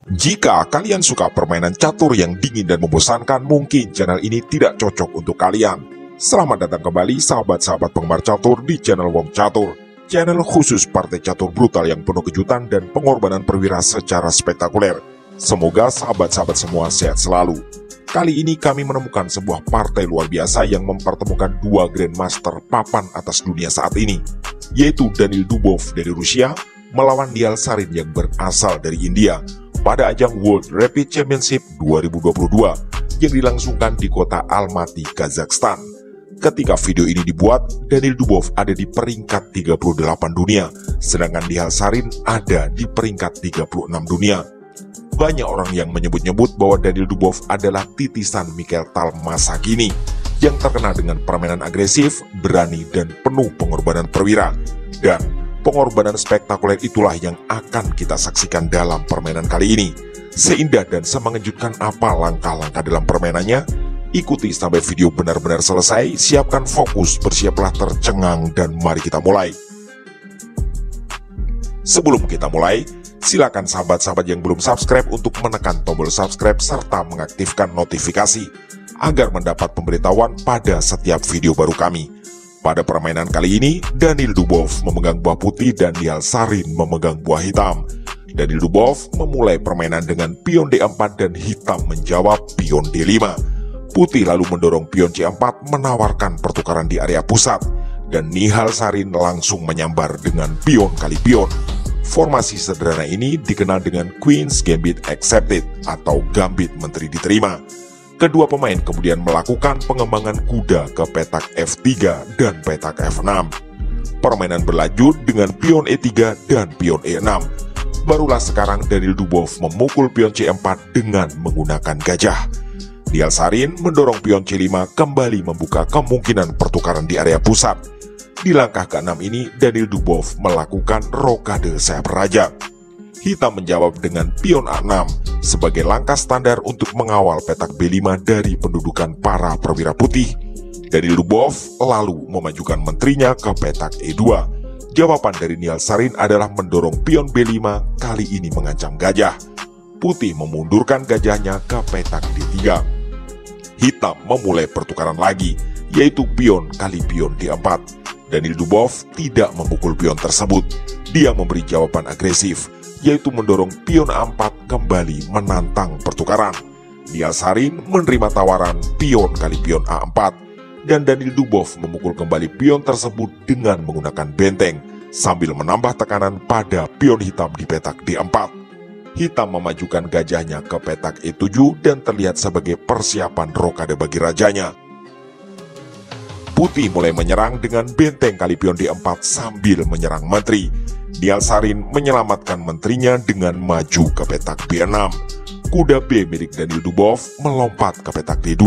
Jika kalian suka permainan catur yang dingin dan membosankan, mungkin channel ini tidak cocok untuk kalian. Selamat datang kembali sahabat-sahabat penggemar catur di channel Wong Catur. Channel khusus partai catur brutal yang penuh kejutan dan pengorbanan perwira secara spektakuler. Semoga sahabat-sahabat semua sehat selalu. Kali ini kami menemukan sebuah partai luar biasa yang mempertemukan dua Grandmaster papan atas dunia saat ini, yaitu Danil Dubov dari Rusia melawan Nihal Sarin yang berasal dari India pada ajang World Rapid Championship 2022 yang dilangsungkan di kota Almaty, Kazakhstan. Ketika video ini dibuat, Danil Dubov ada di peringkat 38 dunia, sedangkan Nihal Sarin ada di peringkat 36 dunia. Banyak orang yang menyebut-nyebut bahwa Danil Dubov adalah titisan Mikhail Tal masa kini, yang terkenal dengan permainan agresif, berani, dan penuh pengorbanan perwira. Dan pengorbanan spektakuler itulah yang akan kita saksikan dalam permainan kali ini. Seindah dan semengejutkan apa langkah-langkah dalam permainannya? Ikuti sampai video benar-benar selesai, siapkan fokus, bersiaplah tercengang, dan mari kita mulai. Sebelum kita mulai, silakan sahabat-sahabat yang belum subscribe untuk menekan tombol subscribe serta mengaktifkan notifikasi agar mendapat pemberitahuan pada setiap video baru kami. Pada permainan kali ini, Danil Dubov memegang buah putih dan Nihal Sarin memegang buah hitam. Danil Dubov memulai permainan dengan pion D4 dan hitam menjawab pion D5. Putih lalu mendorong pion C4 menawarkan pertukaran di area pusat, dan Nihal Sarin langsung menyambar dengan pion kali pion. Formasi sederhana ini dikenal dengan Queen's Gambit Accepted atau Gambit Menteri diterima. Kedua pemain kemudian melakukan pengembangan kuda ke petak F3 dan petak F6. Permainan berlanjut dengan pion E3 dan pion E6. Barulah sekarang Danil Dubov memukul pion C4 dengan menggunakan gajah. Nihal Sarin mendorong pion C5 kembali membuka kemungkinan pertukaran di area pusat. Di langkah ke-6 ini, Danil Dubov melakukan rokade sayap raja. Hitam menjawab dengan pion A6 sebagai langkah standar untuk mengawal petak B5 dari pendudukan para perwira putih. Danil Dubov lalu memajukan menterinya ke petak E2. Jawaban dari Nihal Sarin adalah mendorong pion B5, kali ini mengancam gajah. Putih memundurkan gajahnya ke petak D3. Hitam memulai pertukaran lagi, yaitu pion kali pion D4. Danil Dubov tidak memukul pion tersebut. Dia memberi jawaban agresif, yaitu mendorong pion A4 kembali menantang pertukaran. Nihal Sarin menerima tawaran pion kali pion A4, dan Danil Dubov memukul kembali pion tersebut dengan menggunakan benteng, sambil menambah tekanan pada pion hitam di petak D4. Hitam memajukan gajahnya ke petak E7 dan terlihat sebagai persiapan rokade bagi rajanya. Putih mulai menyerang dengan benteng kali pion D4 sambil menyerang menteri. Nihal Sarin menyelamatkan menterinya dengan maju ke petak B6. Kuda B milik Danil Dubov melompat ke petak D2.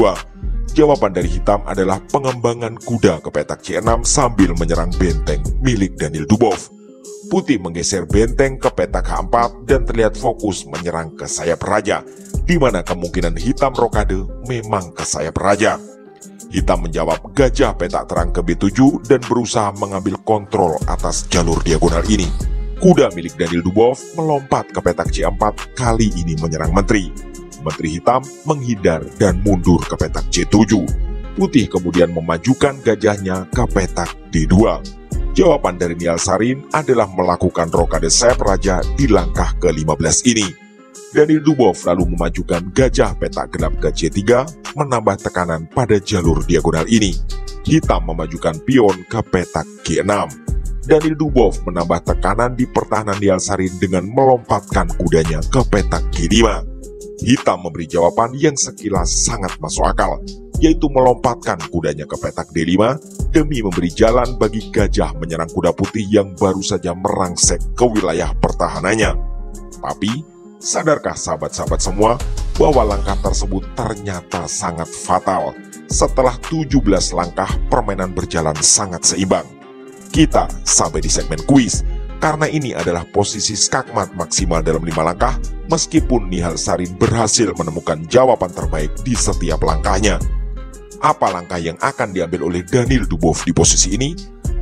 Jawaban dari hitam adalah pengembangan kuda ke petak C6 sambil menyerang benteng milik Danil Dubov. Putih menggeser benteng ke petak H4 dan terlihat fokus menyerang ke sayap raja, di mana kemungkinan hitam rokade memang ke sayap raja. Hitam menjawab gajah petak terang ke B7 dan berusaha mengambil kontrol atas jalur diagonal ini. Kuda milik Danil Dubov melompat ke petak C4, kali ini menyerang menteri. Menteri hitam menghindar dan mundur ke petak C7. Putih kemudian memajukan gajahnya ke petak D2. Jawaban dari Nihal Sarin adalah melakukan rokade sayap raja di langkah ke-15 ini. Danil Dubov lalu memajukan gajah petak genap ke C3, menambah tekanan pada jalur diagonal ini. Hitam memajukan pion ke petak G6. Danil Dubov menambah tekanan di pertahanan Nihal Sarin dengan melompatkan kudanya ke petak G5. Hitam memberi jawaban yang sekilas sangat masuk akal, yaitu melompatkan kudanya ke petak D5 demi memberi jalan bagi gajah menyerang kuda putih yang baru saja merangsek ke wilayah pertahanannya. Tapi, sadarkah sahabat-sahabat semua bahwa langkah tersebut ternyata sangat fatal? Setelah 17 langkah, permainan berjalan sangat seimbang. Kita sampai di segmen kuis, karena ini adalah posisi skakmat maksimal dalam 5 langkah, meskipun Nihal Sarin berhasil menemukan jawaban terbaik di setiap langkahnya. Apa langkah yang akan diambil oleh Danil Dubov di posisi ini?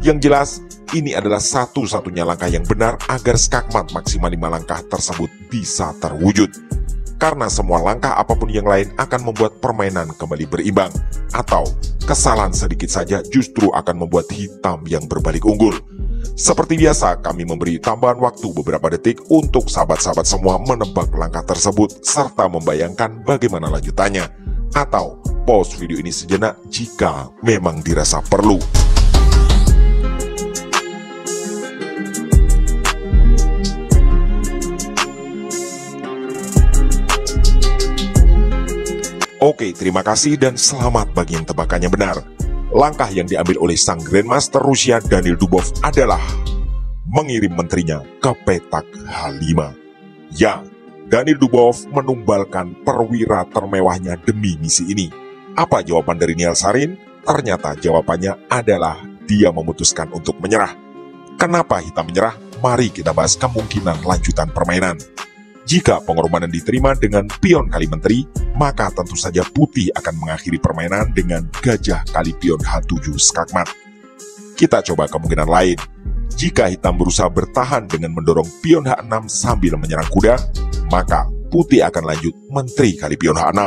Yang jelas, ini adalah satu-satunya langkah yang benar agar skakmat maksimal 5 langkah tersebut bisa terwujud. Karena semua langkah apapun yang lain akan membuat permainan kembali berimbang, atau kesalahan sedikit saja justru akan membuat hitam yang berbalik unggul. Seperti biasa, kami memberi tambahan waktu beberapa detik untuk sahabat-sahabat semua menebak langkah tersebut serta membayangkan bagaimana lanjutannya. Atau pause video ini sejenak jika memang dirasa perlu. Oke, terima kasih dan selamat bagi yang tebakannya benar. Langkah yang diambil oleh sang Grandmaster Rusia Daniil Dubov adalah mengirim menterinya ke petak H5. Ya, Daniil Dubov menumbalkan perwira termewahnya demi misi ini. Apa jawaban dari Nihal Sarin? Ternyata jawabannya adalah dia memutuskan untuk menyerah. Kenapa hitam menyerah? Mari kita bahas kemungkinan lanjutan permainan. Jika pengorbanan diterima dengan pion kali menteri, maka tentu saja putih akan mengakhiri permainan dengan gajah kali pion H7 skakmat. Kita coba kemungkinan lain. Jika hitam berusaha bertahan dengan mendorong pion H6 sambil menyerang kuda, maka putih akan lanjut menteri kali pion H6.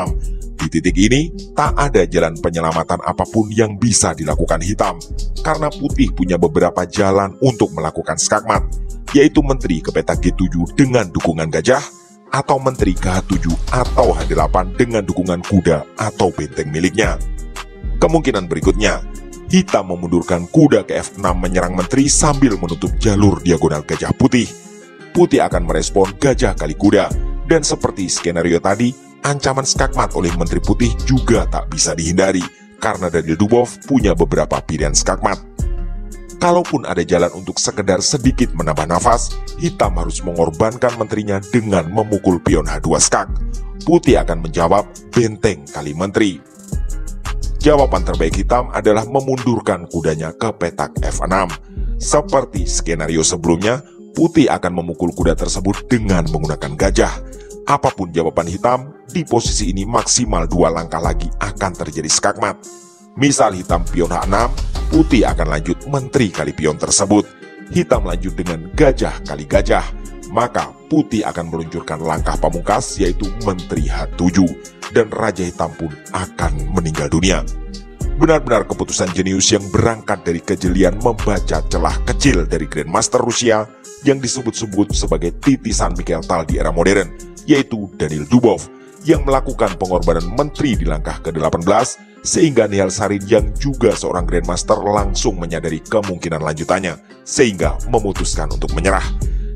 Di titik ini, tak ada jalan penyelamatan apapun yang bisa dilakukan hitam, karena putih punya beberapa jalan untuk melakukan skakmat, yaitu menteri ke petak G7 dengan dukungan gajah, atau menteri ke H7 atau H8 dengan dukungan kuda atau benteng miliknya. Kemungkinan berikutnya, hitam memundurkan kuda ke F6 menyerang menteri sambil menutup jalur diagonal gajah putih. Putih akan merespon gajah kali kuda, dan seperti skenario tadi, ancaman skakmat oleh menteri putih juga tak bisa dihindari, karena Daniil Dubov punya beberapa pilihan skakmat. Kalaupun ada jalan untuk sekedar sedikit menambah nafas, hitam harus mengorbankan menterinya dengan memukul pion H2 skak. Putih akan menjawab benteng kali menteri. Jawaban terbaik hitam adalah memundurkan kudanya ke petak F6. Seperti skenario sebelumnya, putih akan memukul kuda tersebut dengan menggunakan gajah. Apapun jawaban hitam, di posisi ini maksimal 2 langkah lagi akan terjadi skakmat. Misal hitam pion H6, putih akan lanjut menteri kali pion tersebut. Hitam lanjut dengan gajah kali gajah, maka putih akan meluncurkan langkah pamungkas yaitu menteri H7, dan raja hitam pun akan meninggal dunia. Benar-benar keputusan jenius yang berangkat dari kejelian membaca celah kecil dari Grandmaster Rusia yang disebut-sebut sebagai titisan Mikhail Tal di era modern, yaitu Daniil Dubov, yang melakukan pengorbanan menteri di langkah ke-18, sehingga Nihal Sarin yang juga seorang Grandmaster langsung menyadari kemungkinan lanjutannya, sehingga memutuskan untuk menyerah.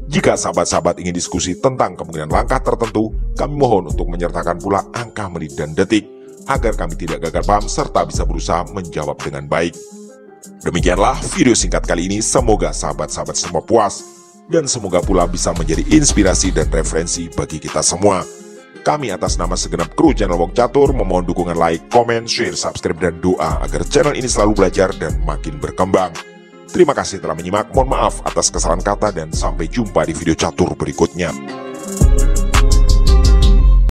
Jika sahabat-sahabat ingin diskusi tentang kemungkinan langkah tertentu, kami mohon untuk menyertakan pula angka menit dan detik, agar kami tidak gagal paham serta bisa berusaha menjawab dengan baik. Demikianlah video singkat kali ini, semoga sahabat-sahabat semua puas, dan semoga pula bisa menjadi inspirasi dan referensi bagi kita semua. Kami atas nama segenap kru channel Wong Catur memohon dukungan like, komen, share, subscribe, dan doa agar channel ini selalu belajar dan makin berkembang. Terima kasih telah menyimak, mohon maaf atas kesalahan kata, dan sampai jumpa di video catur berikutnya.